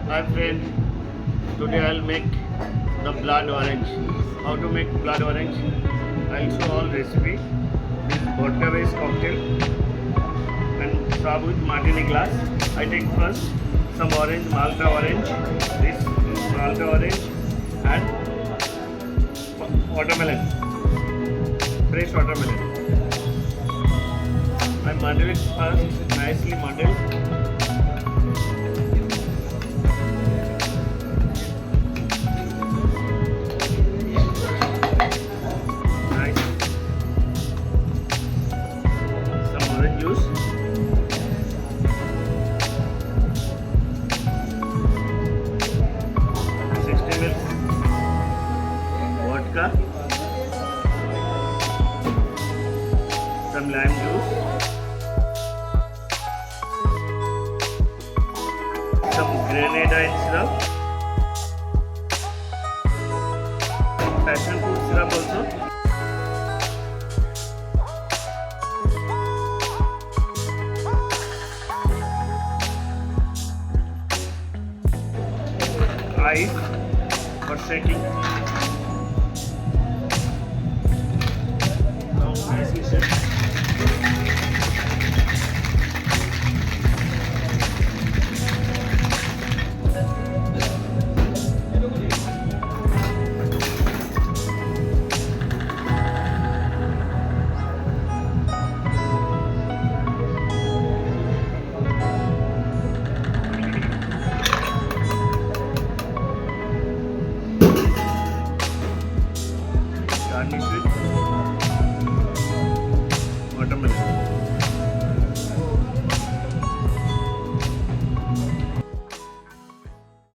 Hi friend, today I'll make the blood orange. How to make blood orange? I'll show all recipe. This vodka based cocktail and serve with martini glass. I take first some orange, malta orange, this malta orange and watermelon, fresh watermelon. I muddle it first, nicely muddle. Juice, vodka, some lime juice, some grenadine syrup, passion fruit syrup also. Ice for shaking. Now nicely shake. Garnish with